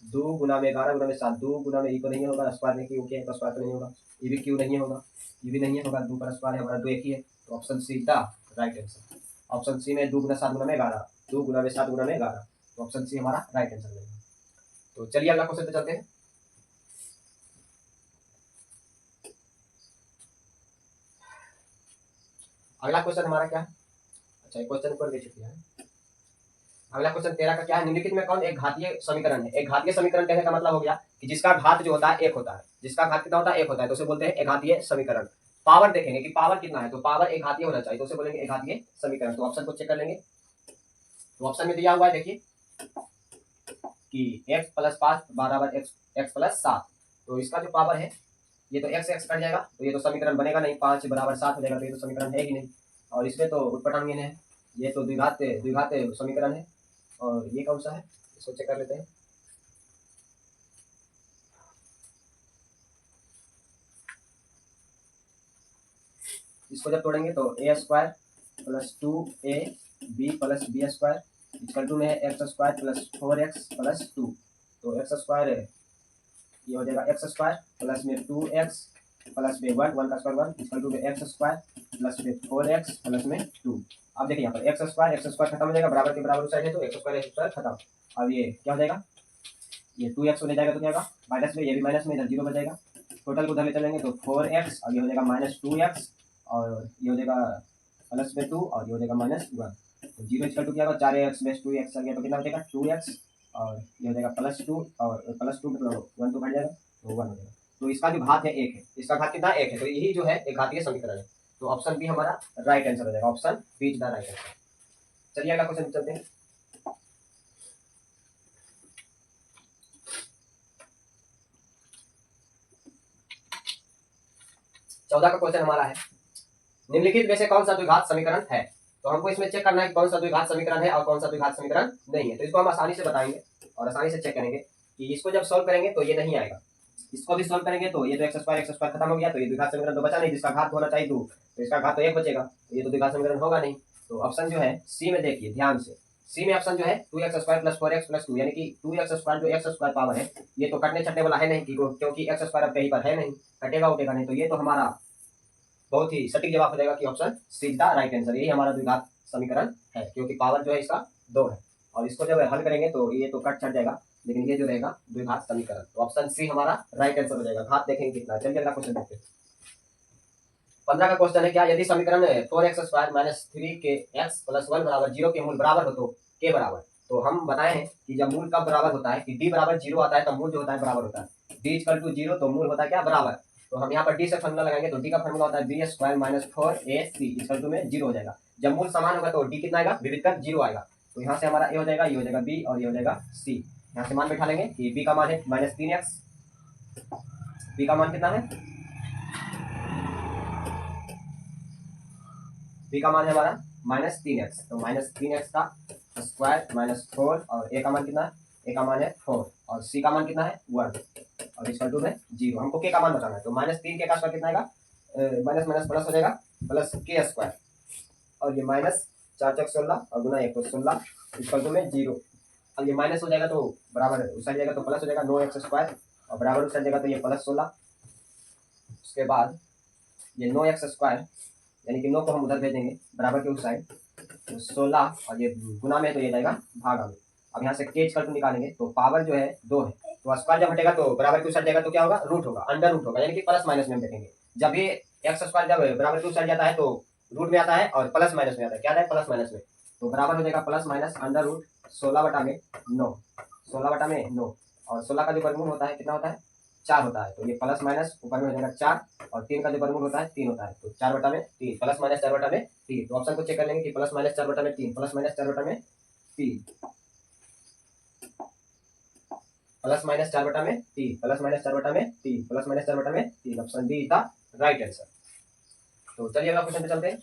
2 गुना में 11 गुना में 7, 2 गुना में ई तो नहीं होगा, स्क्वायर में क्यों किया तो स्क्वायर तो नहीं होगा, ये भी क्यों नहीं होगा, ये भी नहीं होगा, 2 पर स्क्वायर है हमारा 2 एक ही है, तो option C the right answer. Option C में 2 गुना 7 गुना में 11, 2 गुना में 7 गुना में 11, तो ऑप्शन सी हमारा राइट आंसर रहेगा। तो चलिए अगला क्वेश्चन पे चलते हैं। अगला क्वेश्चन हमारा क्या है, अच्छा एक क्वेश्चन ऊपर देख चुके हैं। अगला क्वेश्चन 13 का क्या है, निम्नलिखित में कौन एक घातीय समीकरण है। एक घातीय समीकरण कहने का मतलब हो गया कि जिसका घात जो होता है 1 होता है, जिसका घात कितना होता है 1 होता है, तो उसे बोलते हैं एक घातीय समीकरण। पावर देखेंगे कि पावर कितना है, तो पावर एक घातीय होना चाहिए, तो उसे बोलेंगे एक घातीय समीकरण। तो ऑप्शन को चेक कर लेंगे, तो ऑप्शन में दिया हुआ है देखिए कि x + 5 बराबर x + 7, तो इसका जो पावर है ये तो x x कट जाएगा, तो ये तो समीकरण बनेगा नहीं, 5 बराबर 7 हो जाएगा, तो ये तो समीकरण है ही नहीं। और इसमें तो उत्पटांगीन है, ये तो द्विघात समीकरण है। और ये कौन सा है, इसको चेक कर लेते हैं। इसको जब तोड़ेंगे तो a square plus 2ab plus b square equal to में है x square plus 4x plus 2। तो एक्स स्क्वायर ये हो जाएगा एक्स स्क्वायर प्लस में 2x प्लस में 1 का स्क्वायर 1 इक्वल टू में एक्स स्क्वायर प्लस में 4x प्लस में 2। अब देखिए यहाँ पर एक्स स्क्वायर खत्म हो जाएगा, बराबर के बराबर साइड है तो एक्स स्क्वायर खत्म। अब ये क्या हो जाएगा, ये 2x हो जाएगा तो क्या होगा माइनस में, ये भी माइनस में, इधर 0 बच जाएगा। टोटल को उधर ले चलेंगे तो 4x और ये हो जाएगा माइनस 2x और ये हो जाएगा प्लस में 2 और ये हो जाएगा माइनस 1। तो 0 इक्वल टू क्या होगा 4x में 2x आ गया तो कितना हो जाएगा 2x और ये हो जाएगा प्लस 2 और प्लस 2 मतलब 1 तो घट जाएगा तो 1 हो जाएगा। तो इसका जो घात है 1 है, इसका घात कितना 1 है, तो यही जो है एक घातीय समीकरण है। तो ऑप्शन बी हमारा राइट आंसर हो जाएगा, option B is the right answer. चलिए अगला क्वेश्चन चलते हैं। 14 का क्वेश्चन हमारा है, निम्नलिखित में से कौन सा द्विघात समीकरण है। तो हमको इसमें चेक करना है कि कौन सा द्विघात समीकरण है और कौन सा द्विघात समीकरण नहीं है। तो इसको हम आसानी से बताएंगे और आसानी से चेक करेंगे कि इसको जब सॉल्व करेंगे तो ये नहीं आएगा, इसको भी सॉल्व करेंगे तो ये तो एक्स स्क्वायर खत्म हो गया, तो ये द्विघात समीकरण तो बचा नहीं, जिसका घात होना चाहिए 2, तो इसका घात तो 1 बचेगा, तो ये तो द्विघात समीकरण होगा नहीं। तो ऑप्शन जो है सी में देखिए ध्यान से, सी में ऑप्शन जो है 2x square plus 4x plus 2, यानी कि 2x स्क्वायर जो x स्क्वायर पावर है ये तो कटने छटने वाला है नहीं, क्योंकि x स्क्वायर अब कहीं पर है नहीं, कटेगा उठेगा नहीं। तो ये तो हमारा बहुत ही सटीक जवाब हो जाएगा कि option C is the right answer, यही हमारा द्विघात समीकरण है, क्योंकि पावर जो है इसका 2 है। और इसको जब हल करेंगे तो ये तो कट छट जाएगा, लेकिन ये जो रहेगा द्विघात समीकरण, तो ऑप्शन सी हमारा राइट आंसर हो जाएगा। घात देखेंगे कितना। चलिए अगला क्वेश्चन देखते हैं। 15 का क्वेश्चन है, क्या यदि समीकरण 4x स्क्वायर माइनस 3 के x प्लस 1 बराबर 0 के मूल बराबर हो तो के बराबर। तो हम बताए हैं कि जब मूल कब बराबर होता है कि d बराबर 0 आता है तब मूल जो होता है बराबर होता है। d इक्वल टू 0 तो मूल होता है क्या बराबर। तो हम यहाँ पर d से फॉर्मूला लगाएंगे तो d का फॉर्मूला होता है b square minus 4ac equal to में 0 हो जाएगा। जब मूल समान होगा तो d कितना आएगा विविध कर 0 आएगा। तो यहाँ से हमारा a हो जाएगा, ये हो जाएगा b और ये हो जाएगा c। यहाँ से मान बैठा लेंगे कि b का मान है माइनस 3x, b का मान कितना है, b का मान है हमारा माइनस 3x, तो माइनस 3x का स्क्वायर माइनस 4 और a का मान कितना है, a का मान है 4 और c का मान कितना है 1 और इक्वल टू में 0। हमको k का मान बताना है, तो माइनस 3 के का स्क्वायर कितना आएगा, माइनस माइनस प्लस हो जाएगा प्लस k स्क्वायर और ये माइनस 4 चौक 16 और गुना 1 तो 16 इक्वल टू में 0। अब ये माइनस हो जाएगा तो बराबर उस साइड जाएगा तो प्लस हो जाएगा 9x स्क्वायर और बराबर उस साइड जाएगा तो ये प्लस 16। उसके बाद ये 9x स्क्वायर यानी कि 9 को हम उधर भेजेंगे बराबर के उस साइड, तो 16 और ये गुना में तो ये जाएगा भागा में। अब यहाँ से के इक्वल टू निकालेंगे तो पावर जो है 2 है, तो स्क्वायर जब हटेगा तो बराबर के उस साइड जाएगा तो क्या होगा रूट होगा, अंडर रूट होगा, यानी कि प्लस माइनस में हम देखेंगे। जब ये एक्स स्क्वायर जब बराबर के उस साइड जाता है तो रूट में आता है और प्लस माइनस में आता है, क्या आता है प्लस माइनस में, तो बराबर हो जाएगा प्लस माइनस अंडर रूट 16 बटा में 9, 16 बटा में 9 और 16 का जो वर्गमूल होता है कितना होता है 4 होता है, तो ये प्लस माइनस ऊपर में हो जाएगा 4 और 3 का जो वर्गमूल होता है 3 होता है, तो 4 बटा में 3 प्लस माइनस 4 बटा में 3। तो ऑप्शन को चेक कर लेंगे कि प्लस माइनस 4 बटा में 3 प्लस माइनस 4 बटा में 3 प्लस माइनस 4 बटा में 3 प्लस माइनस 4 बटा में 3 प्लस माइनस 4 बटा में 3, option D is the right answer. तो चलिए अगला क्वेश्चन पे चलते हैं।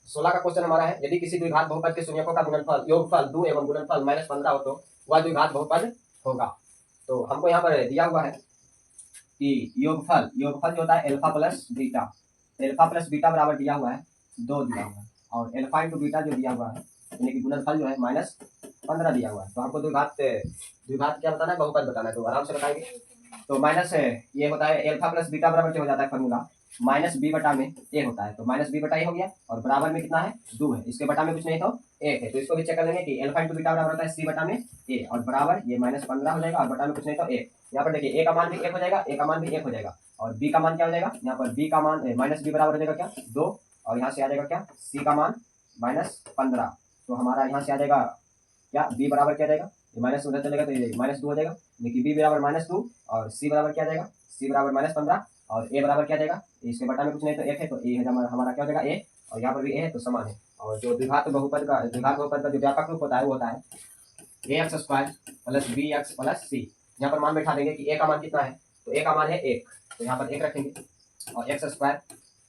सोलह का क्वेश्चन हमारा है, यदि किसी द्विघात बहुपद के शून्यकों का गुणनफल योगफल 2 एवं गुणनफल माइनस 15 हो तो वह द्विघात बहुपद होगा। तो हमको यहाँ पर दिया हुआ है कि योगफल जो होता है एल्फा प्लस बीटा बराबर दिया हुआ है 2 दिया हुआ है और एल्फा इंटू बीटा जो दिया हुआ है यानी कि गुणनफल जो है माइनस 15 दिया हुआ है। तो हमको द्विघात क्या बताना है, बहुपद बताना है, तो आराम से बताएंगे। तो माइनस ये होता है एल्फा प्लस बीटा बराबर क्या हो जाता है फॉर्मूला माइनस बी बटा में ए होता है, तो माइनस बी बटा ए हो गया और बराबर में कितना है 2 है, इसके बटा में कुछ नहीं तो 1 है, तो इसको भी चेक कर लेंगे कि एल्फा इंटू बीटा बराबर होता है सी बटा में ए और बराबर ये माइनस 15 हो जाएगा और बटा में कुछ नहीं तो 1। यहाँ पर देखिए ए का मान भी 1 हो जाएगा, ए का मान भी 1 हो जाएगा और बी का मान क्या हो जाएगा, यहाँ पर बी का मान माइनस बी बराबर हो जाएगा क्या 2 और यहाँ से आ जाएगा क्या सी का मान माइनस 15। तो हमारा यहाँ से आ जाएगा क्या बी बराबर क्या जाएगा, माइनस उधर चलेगा तो ये माइनस 2 हो जाएगा, यानी कि बी बराबर माइनस 2 और सी बराबर क्या जाएगा, सी बराबर माइनस 15 और ए बराबर क्या जाएगा, इसके बटा में कुछ नहीं तो 1 है, तो ए है हमारा क्या हो जाएगा ए और यहाँ पर भी ए है तो समान है। और जो द्विघात बहुपद का जो व्यापक रूप होता है वो होता है a x square plus b x plus c. यहाँ पर मान बैठा देंगे कि ए का मान कितना है, तो ए का मान है 1, तो यहाँ पर 1 रखेंगे, और एक्स स्क्वायर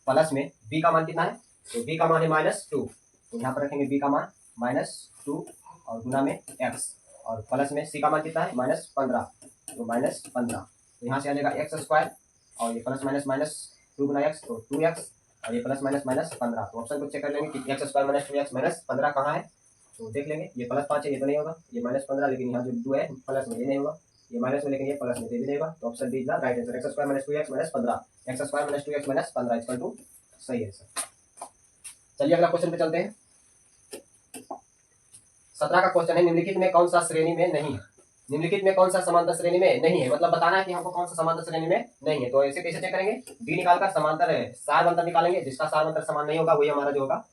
प्लस में बी का मान कितना है, तो बी का मान है -2, तो यहाँ पर रखेंगे बी का मान -2 और गुना में एक्स, और प्लस में सी का मान कितना है -15, तो -15, तो यहाँ से आ जाएगा एक्स स्क्वायर और ये प्लस माइनस माइनस 2 गुना एक्स, तो 2x और ये प्लस माइनस -15। तो ऑप्शन को चेक कर लेंगे कि एक्स स्क्वायर -2x -15 कहाँ है, तो देख लेंगे। ये +5 है, ये तो नहीं होगा, ये -15, लेकिन यहाँ जो 2 है प्लस में, ये नहीं होगा, ये माइनस में, लेकिन ये प्लस में, ये भी नहीं होगा, तो option D is the right answer. X square -2x -15, X square -2x -15 equal to सही है सर। चलिए अगला क्वेश्चन पे चलते हैं। 17 का क्वेश्चन है, निम्नलिखित में कौन सा श्रेणी में नहीं है। निम्नलिखित में कौन सा समांतर श्रेणी में नहीं है, मतलब बताना है कि हमको कौन सा समांतर श्रेणी में नहीं है। तो ऐसे कैसे चेक करेंगे, डी निकालकर समांतर है सारवंतर निकालेंगे, जिसका सारवंतर समान नहीं होगा वही हमारा जो होगा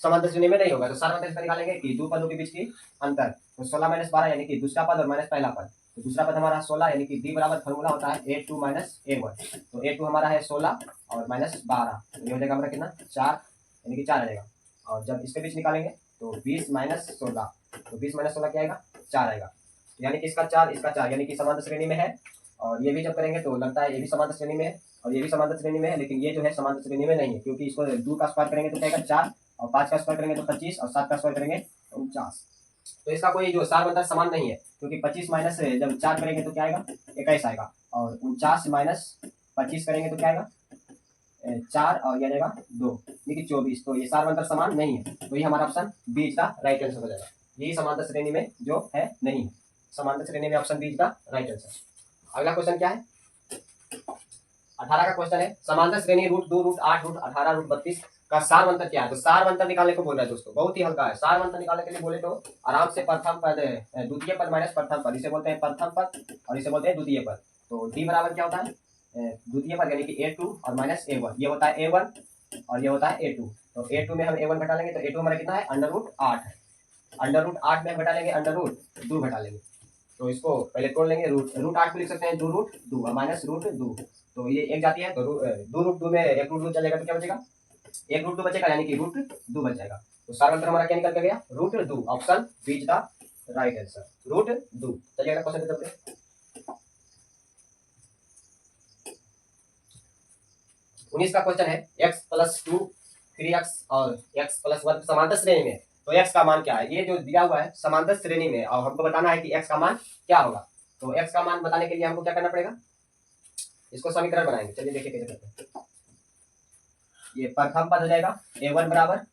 समांतर श्रेणी में नहीं होगा। तो सारवंतर इसका निकालेंगे कि दो पदों के बीच की अंतर, तो 16 - 12 यानी कि दूसरा पद और माइनस पहला पद, तो दूसरा पद हमारा 16 यानी कि डी बराबर फॉर्मूला होता है A2 - A1, तो A2 हमारा है 16 और -12, तो ये हो जाएगा हमारा कितना 4 यानी कि 4 आ जाएगा। और जब इसके बीच निकालेंगे तो 20 - 16, तो 20 - 16 क्या आएगा 4 आएगा, यानी कि इसका 4 यानी कि समांतर श्रेणी में है। और ये भी जब करेंगे तो लगता है ये भी समांतर श्रेणी में है और ये भी समांतर श्रेणी में है, लेकिन ये जो है समांतर श्रेणी में नहीं है, क्योंकि इसको 2 का स्क्वायर करेंगे तो क्या आएगा 4, और 5 का स्क्वायर करेंगे तो 25, और 7 का स्क्वायर करेंगे तो 49। तो इसका कोई जो सारवंतर समान नहीं है, क्योंकि 25 माइनस जब 4 करेंगे तो क्या आएगा 21 आएगा, और 49 - 25 करेंगे तो क्या आएगा 4, और ये आएगा 2 यानी कि 24। तो ये सारवंतर समान नहीं है, तो ये हमारा ऑप्शन बी का राइट आंसर हो जाएगा। यही समांतर श्रेणी में जो है नहीं है, समांतर श्रेणी में ऑप्शन बी का राइट आंसर। अगला क्वेश्चन क्या है, 18 का क्वेश्चन है, समांतर श्रेणी √2 √8 √18 √32 का सारवंतर क्या है। तो सारवंतर निकालने को बोल रहा है दोस्तों, बहुत ही हल्का है। सारवंतर निकालने के लिए बोले तो आराम से प्रथम पद द्वितीय पद माइनस प्रथम पद, इसे बोलते हैं प्रथम पद और इसे बोलते हैं द्वितीय पद। तो डी बराबर क्या होता है द्वितीय पद यानी कि A2 और -A1, ये होता है A1 और ये होता है A2। तो A2 में हम A1 घटा लेंगे तो A2 हमारा कितना है √8 है, √8 में हम घटा लेंगे √2 घटा लेंगे, तो इसको पहले तोड़ लेंगे। √8 को लिख सकते हैं 2 √2 माइनस √2, तो ये एक जाती है, तो 2 √2 में 1 √2 चलेगा तो क्या बचेगा 1 √2 बचेगा, यानी कि √2 बच जाएगा। तो सारवंतर हमारा क्या निकल के गया √2, option B is the right answer √2। चलिए अगला क्वेश्चन पे चलते हैं। 19 का क्वेश्चन है, x + 2 3x और x + 1 समांतर श्रेणी में, तो x का मान क्या है। ये जो दिया हुआ है समांतर श्रेणी में, और हमको बताना है कि x का मान क्या होगा। तो x का मान बताने के लिए हमको क्या करना पड़ेगा, इसको समीकरण बनाएंगे। चलिए देखिए कैसे करते हैं। ये प्रथम पद हो जाएगा A1 बराबर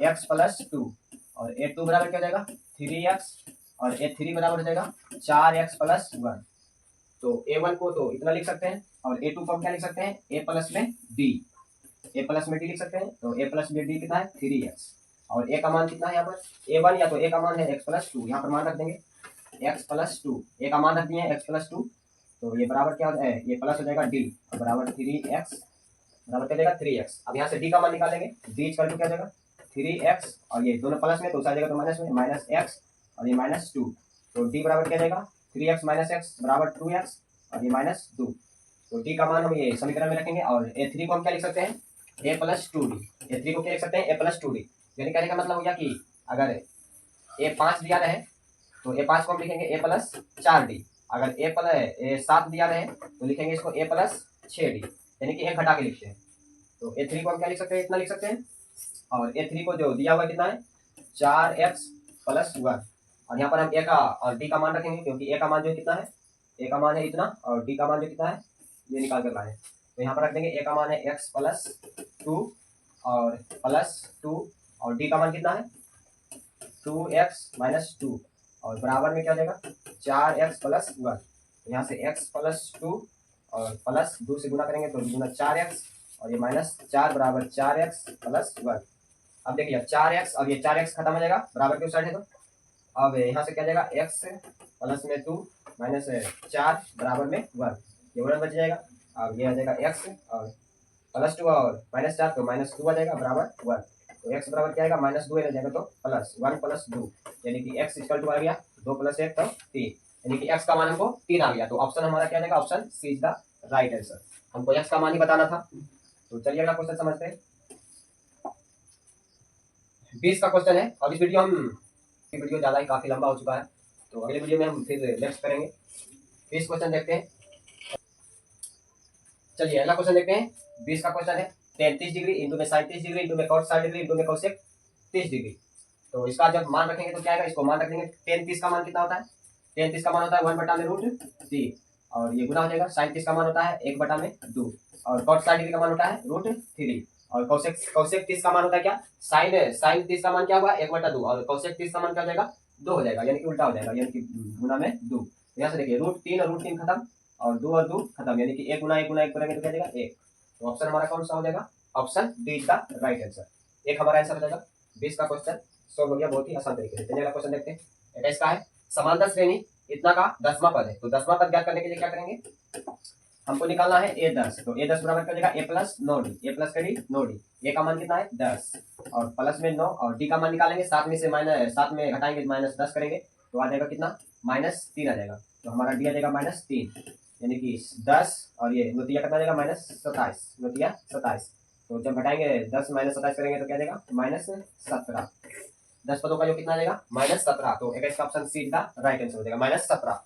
x + 2 और A2 बराबर क्या हो जाएगा 3x और A3 बराबर हो जाएगा 4x + 1। तो A1 को तो इतना लिख सकते हैं और A2 को हम क्या लिख सकते हैं A प्लस में D, A प्लस में D लिख सकते हैं। तो A प्लस में D कितना है 3x, और A का मान कितना है यहाँ पर A1, या तो A का मान है x + 2, यहाँ पर मान रख देंगे x + 2, A का मान रख दिए x + 2, तो ये बराबर क्या है ये प्लस हो जाएगा D बराबर 3x बराबर क्या जाएगा 3x। अब यहाँ से D का मान निकालेंगे, D इक्वल टू क्या जाएगा 3x, और ये दोनों प्लस में तो आ जाएगा तो माइनस में -x और ये -2, तो D बराबर क्या जाएगा 3x - x बराबर 2x और ये -2। तो D का मान हम ये समीकरण में रखेंगे, और A3 को हम क्या लिख सकते हैं A + 2D, A3 को क्या लिख सकते हैं A + 2D। यानी कहने का मतलब हो गया कि अगर A5 दिया रहे तो A5 को हम लिखेंगे A + 4D, अगर A7 दिया रहे तो लिखेंगे इसको A + 6D, यानी कि एक घटा के लिखते हैं। तो A3 को हम क्या लिख सकते हैं इतना लिख सकते हैं, और A3 को जो दिया हुआ कितना है 4x + 1, और यहाँ पर हम A का और D का मान रखेंगे, क्योंकि A का मान जो कितना है A का मान है इतना और D का मान जो कितना है ये निकाल कर लाए। तो यहाँ पर रख देंगे A का मान है x + 2 और +2, और D का मान कितना है 2x - 2, और बराबर में क्या हो जाएगा 4x + 1। यहाँ से x + 2 और +2 से गुना करेंगे तो गुना 4x, और ये -4 बराबर 4x + 1। अब देखिए 4x और ये 4x खत्म हो जाएगा, बराबर के उस साइड है, तो अब यहाँ से क्या जाएगा x + में 2 -4 बराबर में 1, ये 1 बच जाएगा। अब ये आ जाएगा x और +2 और -4 तो -2 आ जाएगा बराबर 1, तो x बराबर क्या आएगा -2 आ जाएगा, तो +1 + 2 यानी कि x = आ गया 2 + 1 तो 3, यानी कि x का मान हमको 3 आ गया। तो ऑप्शन हमारा क्या जाएगा option C is the right answer. हमको x का मान ही बताना था। तो चलिए अगला क्वेश्चन समझते हैं। 20 का क्वेश्चन है, और इस वीडियो ज़्यादा ही काफ़ी लंबा हो चुका है, तो अगले वीडियो में हम फिर नेक्स्ट करेंगे। फिर इस क्वेश्चन देखते हैं। चलिए अगला क्वेश्चन देखते हैं। 20 का क्वेश्चन है। 33 डिग्री इंटू में साइन 30 डिग्री इंटू में cos 60 डिग्री इंटू में cosec 30 डिग्री। तो इसका जब मान रखेंगे तो क्या आएगा, इसको मान रख देंगे। 33 का मान कितना होता है, 33 का मान होता है 1/√3 और ये गुना हो जाएगा। साइन 30 का मान होता है 1/2 और cos 60 डिग्री का मान होता है √3 और cosec 30 का मान होता है क्या, साइन 30 का मान क्या होगा 1/2 और cosec 30 का मान क्या हो जाएगा 2 हो जाएगा, यानी कि उल्टा हो जाएगा, यानी कि गुना में 2। यहाँ से देखिए √3 और √3 खत्म और 2 और 2 खत्म, यानी कि 1 गुना 1 गुना 1 करेंगे तो क्या जाएगा 1। तो ऑप्शन हमारा कौन सा हो जाएगा, option D is the right answer. एक हमारा आंसर हो जाएगा। 20 का क्वेश्चन सॉल्व हो गया बहुत ही आसान तरीके से। चलिए अगला क्वेश्चन देखते हैं। 21 का है। समांतर श्रेणी इतना का 10वां पद है, तो 10वां पद ज्ञात करने के लिए क्या करेंगे, हमको निकालना है a10। तो a10 बराबर कर देगा a plus 9d, a plus करी 9d। a का मान कितना है 10 और प्लस में 9 और d का मान निकालेंगे, 7 में से माइनस 7 में घटाएंगे -10 करेंगे तो आ जाएगा कितना -3 आ जाएगा। तो हमारा d आ जाएगा -3, यानी कि 10 और ये नोतिया कितना आ जाएगा -27, नोतिया 27। तो जब घटाएंगे 10 -27 करेंगे तो क्या जाएगा -17। 10 पदों का जो कितना आ जाएगा -17। तो 21 का ऑप्शन सी का राइट आंसर हो जाएगा -17।